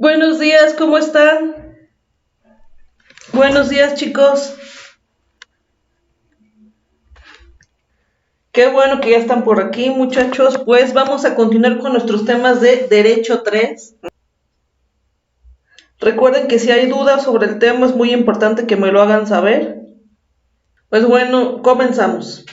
Buenos días, ¿cómo están? Buenos días, chicos. Qué bueno que ya están por aquí, muchachos. Pues vamos a continuar con nuestros temas de Derecho 3. Recuerden que si hay dudas sobre el tema es muy importante que me lo hagan saber. Pues bueno, comenzamos.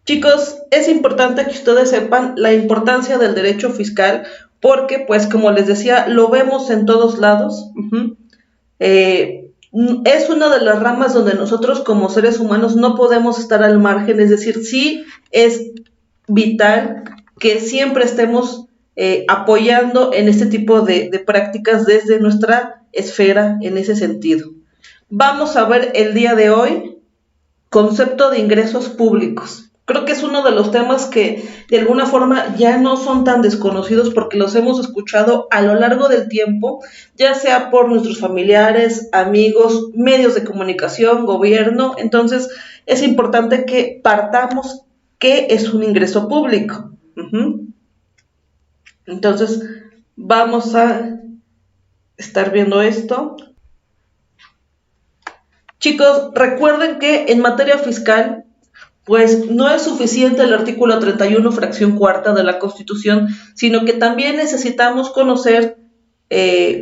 Chicos, es importante que ustedes sepan la importancia del derecho fiscal porque, pues, como les decía, lo vemos en todos lados. Es una de las ramas donde nosotros como seres humanos no podemos estar al margen, es decir, sí es vital que siempre estemos apoyando en este tipo de prácticas desde nuestra esfera en ese sentido. Vamos a ver el día de hoy concepto de ingresos públicos. Creo que es uno de los temas que de alguna forma ya no son tan desconocidos porque los hemos escuchado a lo largo del tiempo, ya sea por nuestros familiares, amigos, medios de comunicación, gobierno. Entonces es importante que partamos qué es un ingreso público. Entonces vamos a estar viendo esto. Chicos, recuerden que en materia fiscal pues no es suficiente el artículo 31, fracción cuarta de la Constitución, sino que también necesitamos conocer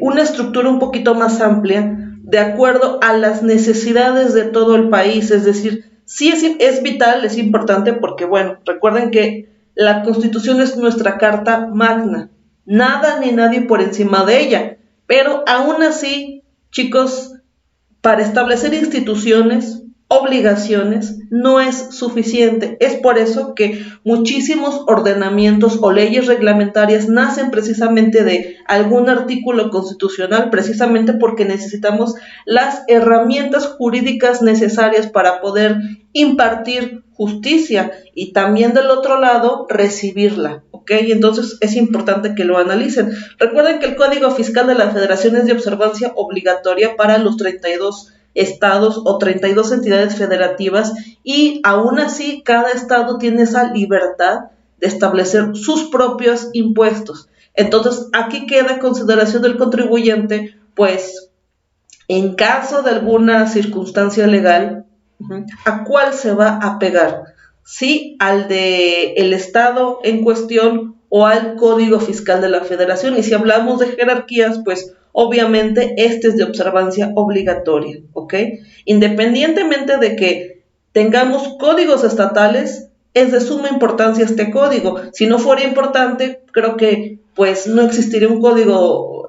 una estructura un poquito más amplia de acuerdo a las necesidades de todo el país. Es decir, sí es vital, es importante porque, bueno, recuerden que la Constitución es nuestra carta magna, nada ni nadie por encima de ella, pero aún así, chicos, para establecer instituciones, obligaciones, no es suficiente. Es por eso que muchísimos ordenamientos o leyes reglamentarias nacen precisamente de algún artículo constitucional, precisamente porque necesitamos las herramientas jurídicas necesarias para poder impartir justicia y también del otro lado recibirla. ¿Ok? Entonces es importante que lo analicen. Recuerden que el Código Fiscal de la Federación es de observancia obligatoria para los 32 estados o 32 entidades federativas y aún así cada estado tiene esa libertad de establecer sus propios impuestos. Entonces aquí queda consideración del contribuyente, pues en caso de alguna circunstancia legal, ¿a cuál se va a pegar? ¿Sí al de el estado en cuestión o al Código Fiscal de la Federación? Y si hablamos de jerarquías, pues obviamente este es de observancia obligatoria, ¿ok? Independientemente de que tengamos códigos estatales, es de suma importancia este código. Si no fuera importante, creo que pues no existiría un código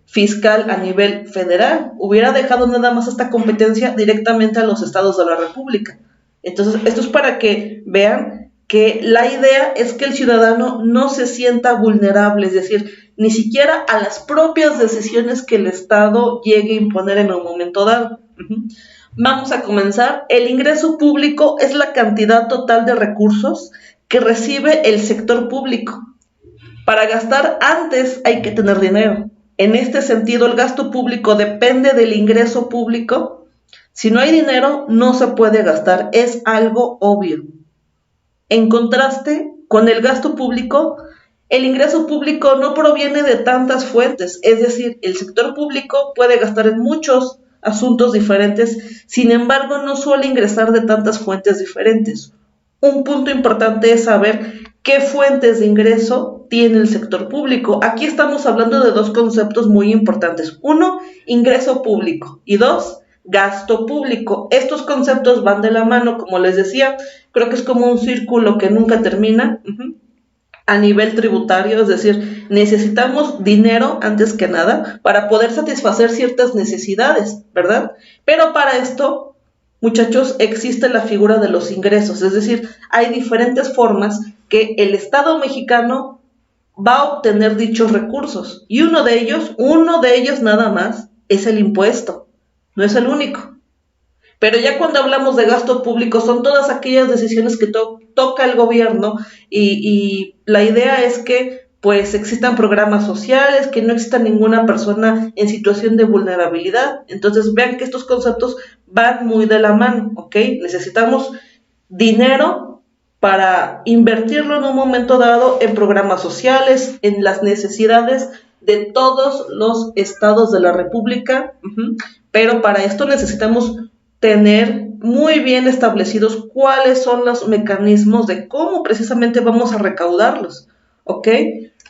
fiscal a nivel federal. Hubiera dejado nada más esta competencia directamente a los estados de la República. Entonces, esto es para que vean que la idea es que el ciudadano no se sienta vulnerable, es decir, ni siquiera a las propias decisiones que el Estado llegue a imponer en un momento dado. Vamos a comenzar. El ingreso público es la cantidad total de recursos que recibe el sector público. Para gastar antes hay que tener dinero. En este sentido, el gasto público depende del ingreso público. Si no hay dinero, no se puede gastar. Es algo obvio. En contraste con el gasto público, el ingreso público no proviene de tantas fuentes. Es decir, el sector público puede gastar en muchos asuntos diferentes, sin embargo, no suele ingresar de tantas fuentes diferentes. Un punto importante es saber qué fuentes de ingreso tiene el sector público. Aquí estamos hablando de dos conceptos muy importantes. Uno, ingreso público y dos, gasto público. Estos conceptos van de la mano, como les decía, creo que es como un círculo que nunca termina. A nivel tributario, es decir, necesitamos dinero antes que nada para poder satisfacer ciertas necesidades, ¿verdad? Pero para esto, muchachos, existe la figura de los ingresos, es decir, hay diferentes formas que el Estado mexicano va a obtener dichos recursos y uno de ellos nada más es el impuesto, no es el único. Pero ya cuando hablamos de gasto público son todas aquellas decisiones que toca el gobierno y la idea es que pues existan programas sociales, que no exista ninguna persona en situación de vulnerabilidad. Entonces vean que estos conceptos van muy de la mano, ¿ok? Necesitamos dinero para invertirlo en un momento dado en programas sociales, en las necesidades de todos los estados de la República, pero para esto necesitamos tener muy bien establecidos cuáles son los mecanismos de cómo precisamente vamos a recaudarlos, ¿ok?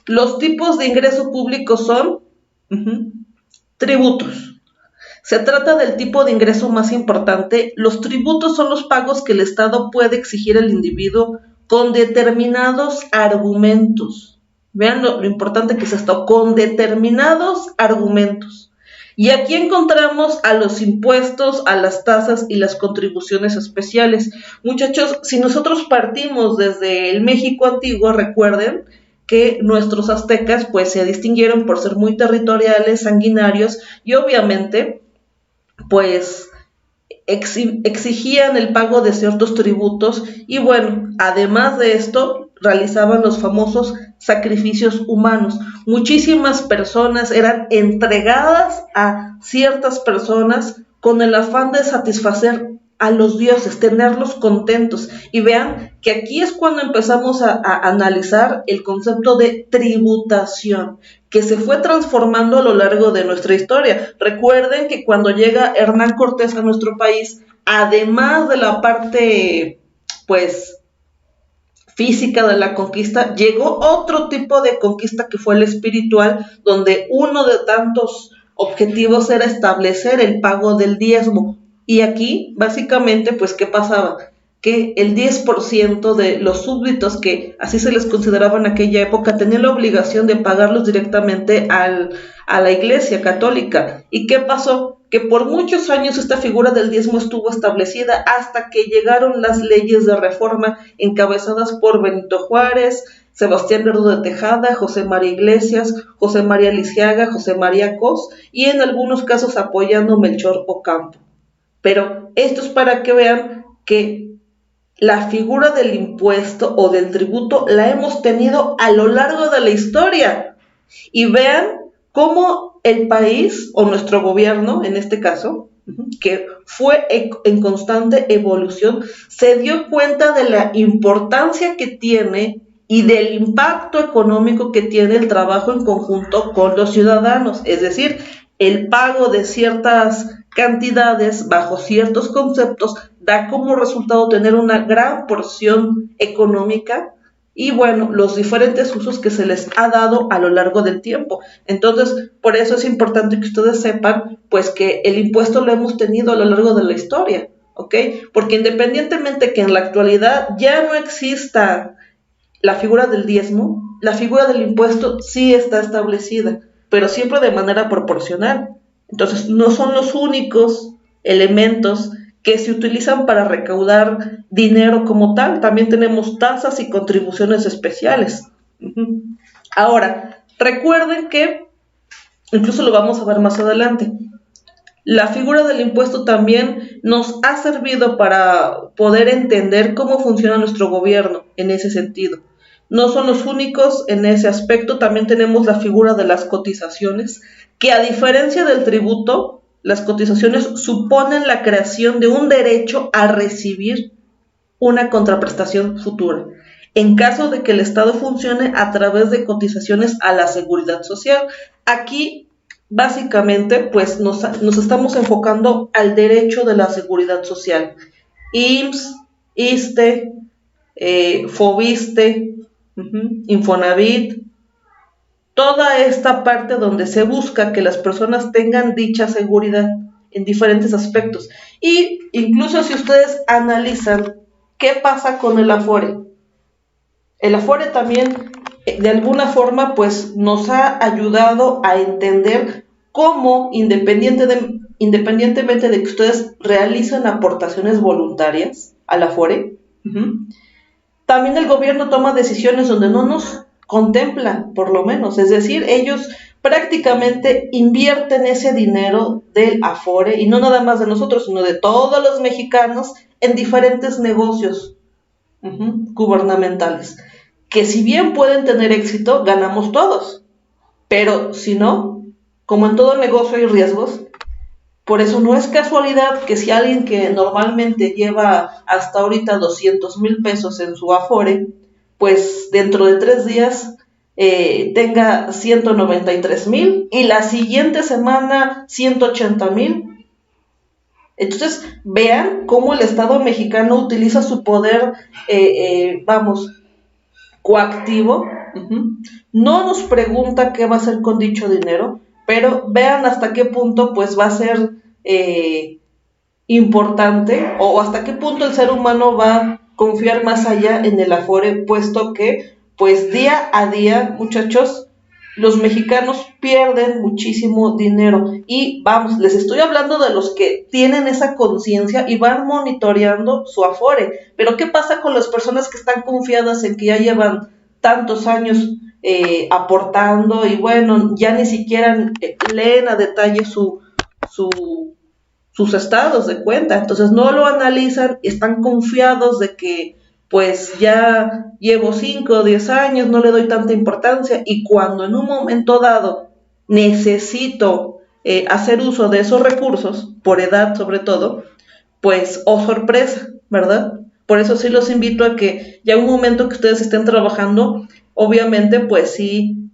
Los tipos de ingreso público son tributos. Se trata del tipo de ingreso más importante. Los tributos son los pagos que el Estado puede exigir al individuo con determinados argumentos. Vean lo importante que es esto, con determinados argumentos. Y aquí encontramos a los impuestos, a las tasas y las contribuciones especiales. Muchachos, si nosotros partimos desde el México antiguo, recuerden que nuestros aztecas pues se distinguieron por ser muy territoriales, sanguinarios y obviamente pues exigían el pago de ciertos tributos y bueno, además de esto realizaban los famosos sacrificios humanos. Muchísimas personas eran entregadas a ciertas personas con el afán de satisfacer a los dioses, tenerlos contentos. Y vean que aquí es cuando empezamos a analizar el concepto de tributación, que se fue transformando a lo largo de nuestra historia. Recuerden que cuando llega Hernán Cortés a nuestro país, además de la parte, pues, física de la conquista, llegó otro tipo de conquista que fue el espiritual, donde uno de tantos objetivos era establecer el pago del diezmo. Y aquí, básicamente, pues, ¿qué pasaba? Que el 10% de los súbditos, que así se les consideraba en aquella época, tenían la obligación de pagarlos directamente a la Iglesia Católica. ¿Y qué pasó? Que por muchos años esta figura del diezmo estuvo establecida hasta que llegaron las leyes de reforma encabezadas por Benito Juárez, Sebastián Lerdo de Tejada, José María Iglesias, José María Lisiaga, José María Cos y en algunos casos apoyando Melchor Ocampo. Pero esto es para que vean que la figura del impuesto o del tributo la hemos tenido a lo largo de la historia. Y vean cómo el país o nuestro gobierno, en este caso, que fue en constante evolución, se dio cuenta de la importancia que tiene y del impacto económico que tiene el trabajo en conjunto con los ciudadanos, es decir, el pago de ciertas cantidades bajo ciertos conceptos da como resultado tener una gran porción económica y bueno, los diferentes usos que se les ha dado a lo largo del tiempo. Entonces, por eso es importante que ustedes sepan pues que el impuesto lo hemos tenido a lo largo de la historia, ¿ok? Porque independientemente que en la actualidad ya no exista la figura del diezmo, la figura del impuesto sí está establecida, pero siempre de manera proporcional. Entonces, no son los únicos elementos que se utilizan para recaudar dinero como tal. También tenemos tasas y contribuciones especiales. Ahora, recuerden que, incluso lo vamos a ver más adelante, la figura del impuesto también nos ha servido para poder entender cómo funciona nuestro gobierno en ese sentido. No son los únicos en ese aspecto, también tenemos la figura de las cotizaciones, que a diferencia del tributo, las cotizaciones suponen la creación de un derecho a recibir una contraprestación futura, en caso de que el Estado funcione a través de cotizaciones a la seguridad social. Aquí, básicamente, pues nos estamos enfocando al derecho de la seguridad social. IMSS, ISSSTE, FOBISSSTE, Infonavit, toda esta parte donde se busca que las personas tengan dicha seguridad en diferentes aspectos. Y incluso si ustedes analizan qué pasa con el Afore también de alguna forma pues nos ha ayudado a entender cómo independientemente de que ustedes realicen aportaciones voluntarias al Afore, también el gobierno toma decisiones donde no nos contempla, por lo menos. Es decir, ellos prácticamente invierten ese dinero del Afore, y no nada más de nosotros, sino de todos los mexicanos, en diferentes negocios gubernamentales. que si bien pueden tener éxito, ganamos todos. Pero si no, como en todo negocio hay riesgos, por eso no es casualidad que si alguien que normalmente lleva hasta ahorita 200,000 pesos en su Afore, pues dentro de 3 días tenga 193,000 y la siguiente semana 180,000. Entonces, vean cómo el Estado mexicano utiliza su poder, coactivo. No nos pregunta qué va a hacer con dicho dinero, pero vean hasta qué punto pues va a ser importante o hasta qué punto el ser humano va a confiar más allá en el Afore, puesto que pues día a día, muchachos, los mexicanos pierden muchísimo dinero y vamos, les estoy hablando de los que tienen esa conciencia y van monitoreando su Afore, pero ¿qué pasa con las personas que están confiadas en que ya llevan tantos años aportando y bueno, ya ni siquiera leen a detalle sus estados de cuenta, entonces no lo analizan, están confiados de que pues ya llevo 5 o 10 años, no le doy tanta importancia y cuando en un momento dado necesito hacer uso de esos recursos, por edad sobre todo, pues oh sorpresa, ¿verdad? Por eso sí los invito a que ya un momento que ustedes estén trabajando, obviamente pues sí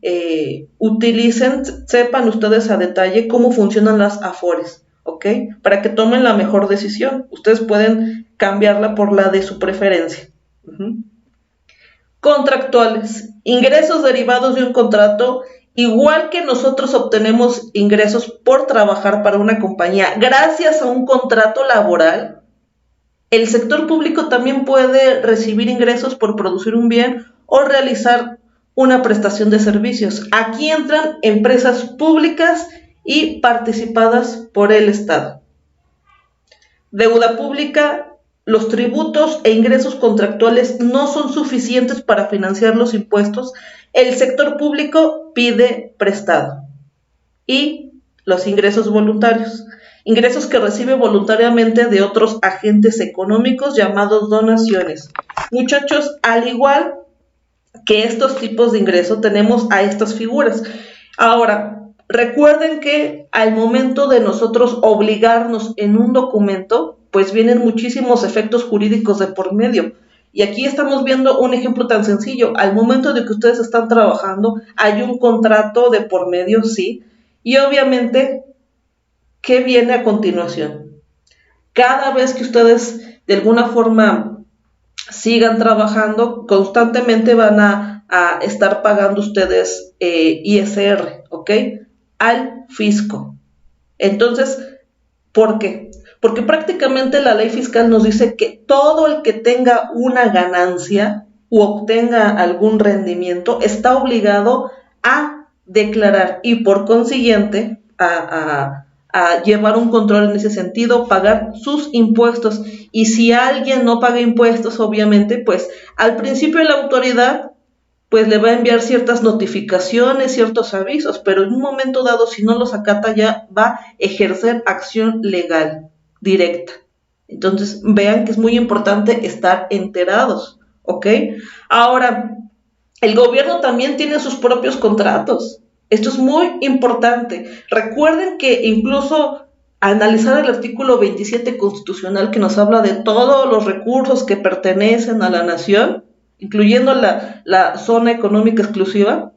utilicen, sepan ustedes a detalle cómo funcionan las Afores, ¿ok? Para que tomen la mejor decisión. Ustedes pueden cambiarla por la de su preferencia. Contractuales, ingresos derivados de un contrato, igual que nosotros obtenemos ingresos por trabajar para una compañía gracias a un contrato laboral, el sector público también puede recibir ingresos por producir un bien o realizar una prestación de servicios. Aquí entran empresas públicas y participadas por el Estado. Deuda pública. Los tributos e ingresos contractuales no son suficientes para financiar los impuestos. El sector público pide prestado. Y los ingresos voluntarios. Ingresos que recibe voluntariamente de otros agentes económicos llamados donaciones. Muchachos, al igual que estos tipos de ingresos, tenemos a estas figuras. Ahora, recuerden que al momento de nosotros obligarnos en un documento, pues vienen muchísimos efectos jurídicos de por medio. Y aquí estamos viendo un ejemplo tan sencillo. Al momento de que ustedes están trabajando, hay un contrato de por medio, sí. Y obviamente, ¿qué viene a continuación? Cada vez que ustedes de alguna forma sigan trabajando, constantemente van a estar pagando ustedes ISR, ¿ok? Al fisco. Entonces, ¿por qué? Porque prácticamente la ley fiscal nos dice que todo el que tenga una ganancia u obtenga algún rendimiento está obligado a declarar y por consiguiente a llevar un control en ese sentido, pagar sus impuestos. Y si alguien no paga impuestos, obviamente, pues al principio la autoridad pues le va a enviar ciertas notificaciones, ciertos avisos, pero en un momento dado, si no los acata, ya va a ejercer acción legal directa. Entonces, vean que es muy importante estar enterados, ¿ok? Ahora, el gobierno también tiene sus propios contratos. Esto es muy importante. Recuerden que incluso analizar el artículo 27 constitucional que nos habla de todos los recursos que pertenecen a la nación, incluyendo la zona económica exclusiva,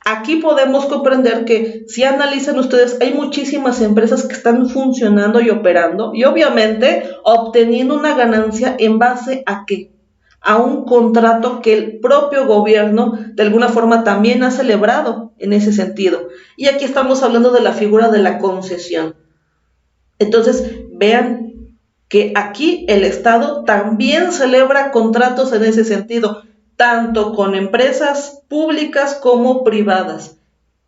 aquí podemos comprender que si analizan ustedes, hay muchísimas empresas que están funcionando y operando y obviamente obteniendo una ganancia en base a ¿qué? A un contrato que el propio gobierno de alguna forma también ha celebrado en ese sentido. Y aquí estamos hablando de la figura de la concesión. Entonces, vean que aquí el Estado también celebra contratos en ese sentido, tanto con empresas públicas como privadas.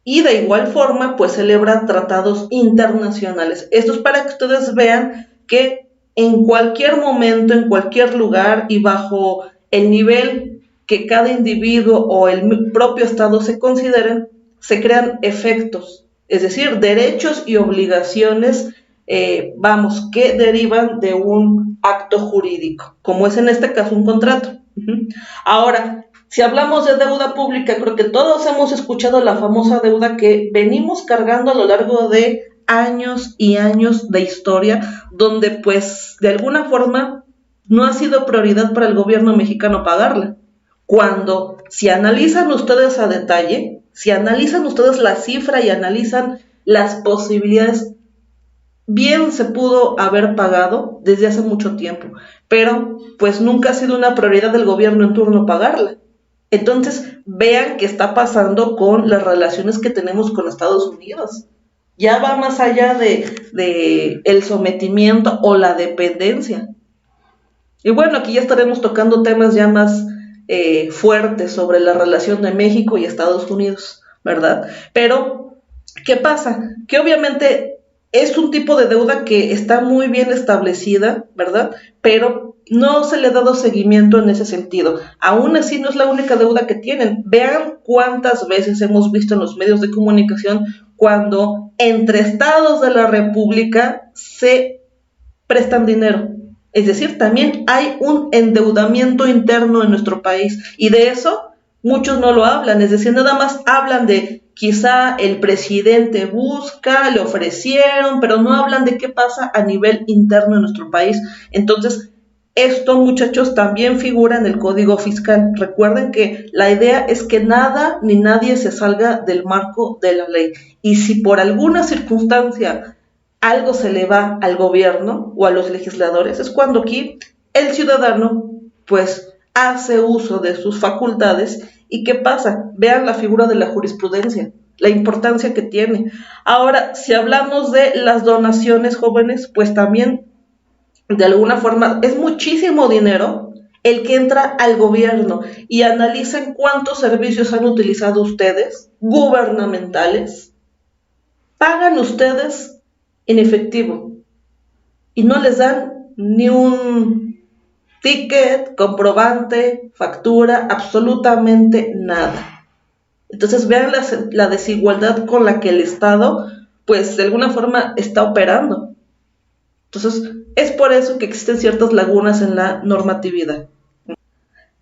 Y de igual forma, pues celebra tratados internacionales. Esto es para que ustedes vean que en cualquier momento, en cualquier lugar y bajo el nivel que cada individuo o el propio Estado se consideren, se crean efectos, es decir, derechos y obligaciones, que derivan de un acto jurídico, como es en este caso un contrato. Ahora, Si hablamos de deuda pública, creo que todos hemos escuchado la famosa deuda que venimos cargando a lo largo de años y años de historia, donde pues de alguna forma no ha sido prioridad para el gobierno mexicano pagarla. Cuando si analizan ustedes a detalle, si analizan ustedes la cifra y analizan las posibilidades, bien se pudo haber pagado desde hace mucho tiempo, pero pues nunca ha sido una prioridad del gobierno en turno pagarla. Entonces, vean qué está pasando con las relaciones que tenemos con Estados Unidos. Ya va más allá de el sometimiento o la dependencia. Y bueno, aquí ya estaremos tocando temas ya más fuertes sobre la relación de México y Estados Unidos, ¿verdad? Pero, ¿qué pasa? Que obviamente es un tipo de deuda que está muy bien establecida, ¿verdad? Pero no se le ha dado seguimiento en ese sentido. Aún así no es la única deuda que tienen. Vean cuántas veces hemos visto en los medios de comunicación cuando entre estados de la República se prestan dinero. Es decir, también hay un endeudamiento interno en nuestro país y de eso muchos no lo hablan. Es decir, nada más hablan de quizá el presidente busca, le ofrecieron, pero no hablan de qué pasa a nivel interno en nuestro país. Entonces, esto, muchachos, también figura en el Código Fiscal. Recuerden que la idea es que nada ni nadie se salga del marco de la ley. Y si por alguna circunstancia algo se le va al gobierno o a los legisladores, es cuando aquí el ciudadano, pues, hace uso de sus facultades. ¿Y qué pasa? Vean la figura de la jurisprudencia, la importancia que tiene. Ahora, si hablamos de las donaciones, jóvenes, pues también de alguna forma es muchísimo dinero el que entra al gobierno, y analicen cuántos servicios han utilizado ustedes, gubernamentales, pagan ustedes en efectivo y no les dan ni un ticket, comprobante, factura, absolutamente nada. Entonces vean la desigualdad con la que el Estado, pues de alguna forma está operando. Entonces, es por eso que existen ciertas lagunas en la normatividad.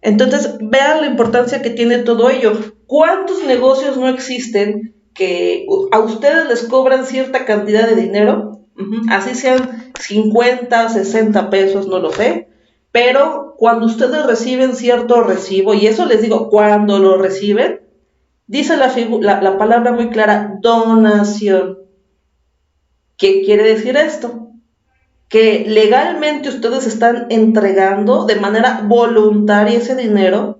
Entonces, vean la importancia que tiene todo ello. ¿Cuántos negocios no existen que a ustedes les cobran cierta cantidad de dinero? Así sean 50, 60 pesos, no lo sé. Pero cuando ustedes reciben cierto recibo, y eso les digo, cuando lo reciben, dice la palabra muy clara, donación. ¿Qué quiere decir esto? Que legalmente ustedes están entregando de manera voluntaria ese dinero,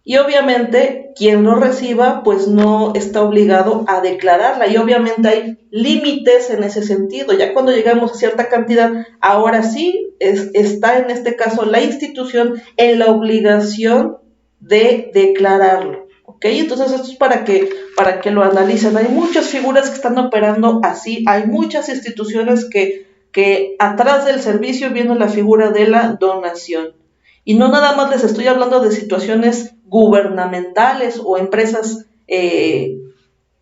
y obviamente quien lo reciba pues no está obligado a declararla, y obviamente hay límites en ese sentido. Ya cuando llegamos a cierta cantidad, ahora sí está en este caso la institución en la obligación de declararlo. ¿Okay? Entonces esto es para que lo analicen. Hay muchas figuras que están operando así, hay muchas instituciones que atrás del servicio viene la figura de la donación. Y no nada más les estoy hablando de situaciones gubernamentales o empresas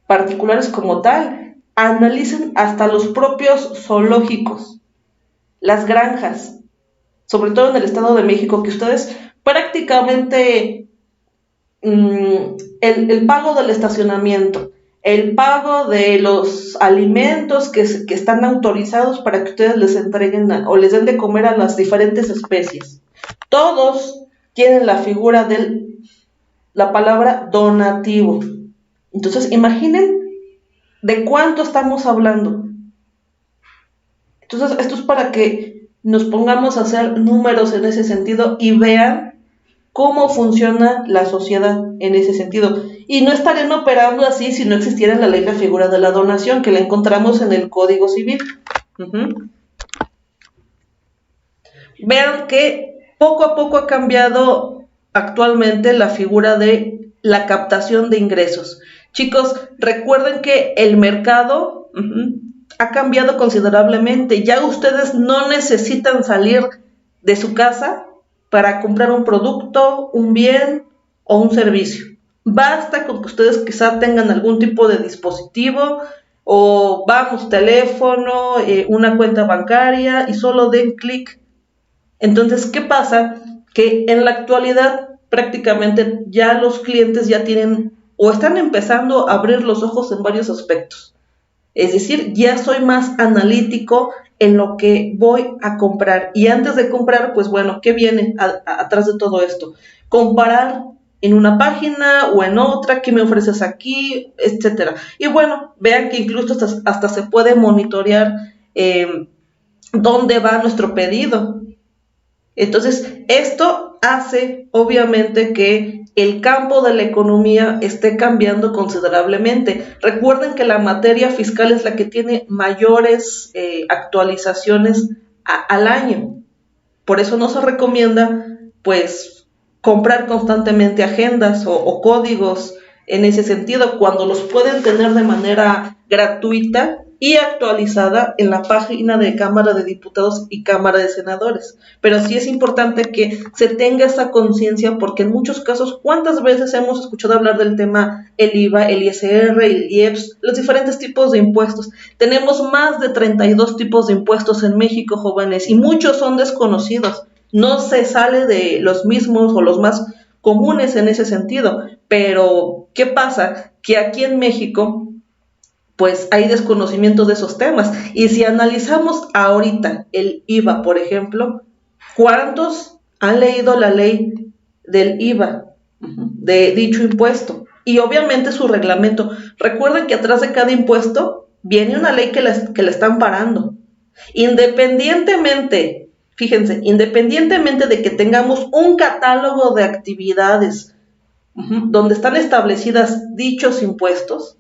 particulares como tal. Analicen hasta los propios zoológicos, las granjas, sobre todo en el Estado de México, que ustedes prácticamente el pago del estacionamiento, el pago de los alimentos que están autorizados para que ustedes les entreguen o les den de comer a las diferentes especies, todos tienen la figura de la palabra donativo. Entonces, imaginen de cuánto estamos hablando. Entonces, esto es para que nos pongamos a hacer números en ese sentido y vean cómo funciona la sociedad en ese sentido. Y no estarían operando así si no existiera en la ley la figura de la donación, que la encontramos en el Código Civil. Vean que poco a poco ha cambiado actualmente la figura de la captación de ingresos. Chicos, recuerden que el mercado ha cambiado considerablemente. Ya ustedes no necesitan salir de su casa para comprar un producto, un bien o un servicio. Basta con que ustedes quizá tengan algún tipo de dispositivo o teléfono, una cuenta bancaria, y solo den clic. Entonces, ¿qué pasa? Que en la actualidad prácticamente ya los clientes ya tienen o están empezando a abrir los ojos en varios aspectos. Es decir, ya soy más analítico en lo que voy a comprar. Y antes de comprar, pues bueno, ¿qué viene atrás de todo esto? Comparar en una página o en otra, qué me ofreces aquí, etcétera. Y bueno, vean que incluso hasta se puede monitorear dónde va nuestro pedido. Entonces, esto hace obviamente que el campo de la economía esté cambiando considerablemente. Recuerden que la materia fiscal es la que tiene mayores actualizaciones al año. Por eso no se recomienda, pues, comprar constantemente agendas o códigos en ese sentido, cuando los pueden tener de manera gratuita y actualizada en la página de Cámara de Diputados y Cámara de Senadores. Pero sí es importante que se tenga esa conciencia, porque en muchos casos, ¿cuántas veces hemos escuchado hablar del tema el IVA, el ISR, el IEPS, los diferentes tipos de impuestos? Tenemos más de 32 tipos de impuestos en México, jóvenes, y muchos son desconocidos. No se sale de los mismos o los más comunes en ese sentido. Pero, ¿qué pasa? Que aquí en México pues hay desconocimiento de esos temas. Y si analizamos ahorita el IVA, por ejemplo, ¿cuántos han leído la ley del IVA, de dicho impuesto? Y obviamente su reglamento. Recuerden que atrás de cada impuesto viene una ley que la está amparando. Independientemente, fíjense, independientemente de que tengamos un catálogo de actividades donde están establecidas dichos impuestos,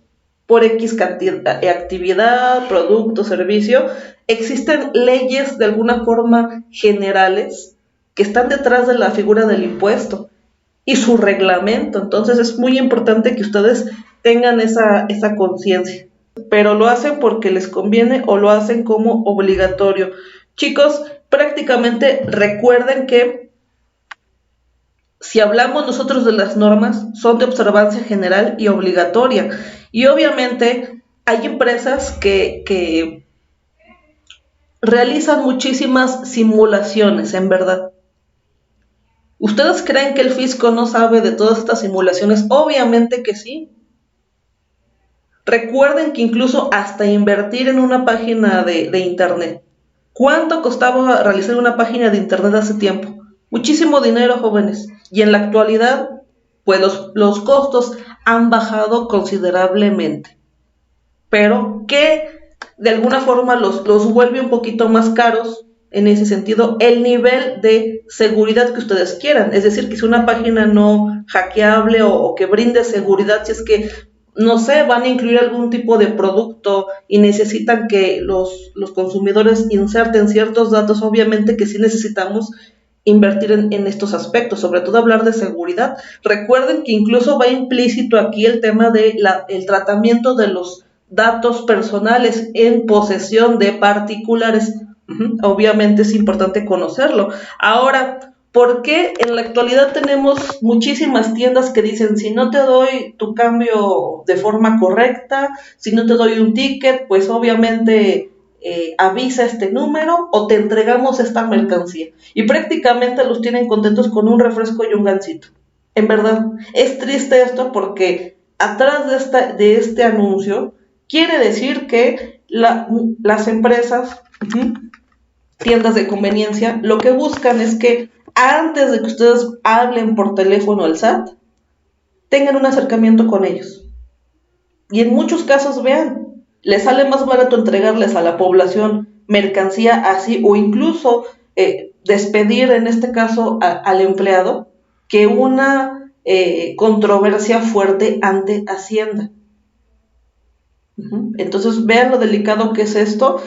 por X actividad, producto, servicio, existen leyes de alguna forma generales que están detrás de la figura del impuesto y su reglamento. Entonces es muy importante que ustedes tengan esa conciencia, pero lo hacen porque les conviene o lo hacen como obligatorio. Chicos, prácticamente recuerden que si hablamos nosotros de las normas, son de observancia general y obligatoria. Y obviamente hay empresas que realizan muchísimas simulaciones, en verdad. ¿Ustedes creen que el fisco no sabe de todas estas simulaciones? Obviamente que sí. Recuerden que incluso hasta invertir en una página de internet. ¿Cuánto costaba realizar una página de internet hace tiempo? Muchísimo dinero, jóvenes. Y en la actualidad, pues los costos han bajado considerablemente. Pero que de alguna forma los vuelve un poquito más caros, en ese sentido, el nivel de seguridad que ustedes quieran. Es decir, que si una página no hackeable o que brinde seguridad, si es que, no sé, van a incluir algún tipo de producto y necesitan que los consumidores inserten ciertos datos, obviamente que sí necesitamos invertir en estos aspectos, sobre todo hablar de seguridad. Recuerden que incluso va implícito aquí el tema de el tratamiento de los datos personales en posesión de particulares. Obviamente es importante conocerlo. Ahora, ¿por qué en la actualidad tenemos muchísimas tiendas que dicen, si no te doy tu cambio de forma correcta, si no te doy un ticket, pues obviamente avisa este número o te entregamos esta mercancía? Y prácticamente los tienen contentos con un refresco y un gansito. En verdad, es triste esto, porque atrás de este anuncio quiere decir que las empresas, tiendas de conveniencia, lo que buscan es que antes de que ustedes hablen por teléfono al SAT, tengan un acercamiento con ellos. Y en muchos casos, vean, les sale más barato entregarles a la población mercancía así, o incluso despedir en este caso al empleado, que una controversia fuerte ante Hacienda. Entonces vean lo delicado que es esto.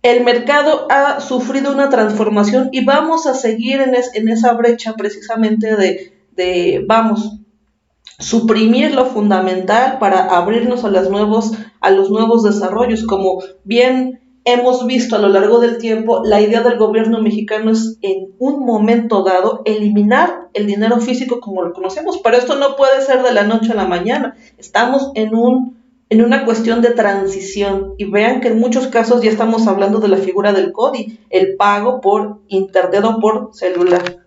El mercado ha sufrido una transformación y vamos a seguir en esa brecha precisamente de suprimir lo fundamental para abrirnos a los nuevos desarrollos. Como bien hemos visto a lo largo del tiempo, la idea del gobierno mexicano es en un momento dado eliminar el dinero físico como lo conocemos, pero esto no puede ser de la noche a la mañana. Estamos en una cuestión de transición, y vean que en muchos casos ya estamos hablando de la figura del CODI, el pago por internet o por celular.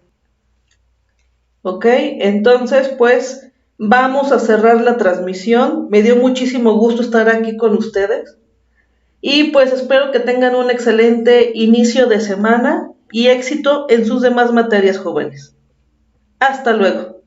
¿Ok? Entonces, pues vamos a cerrar la transmisión. Me dio muchísimo gusto estar aquí con ustedes y pues espero que tengan un excelente inicio de semana y éxito en sus demás materias jóvenes. Hasta luego.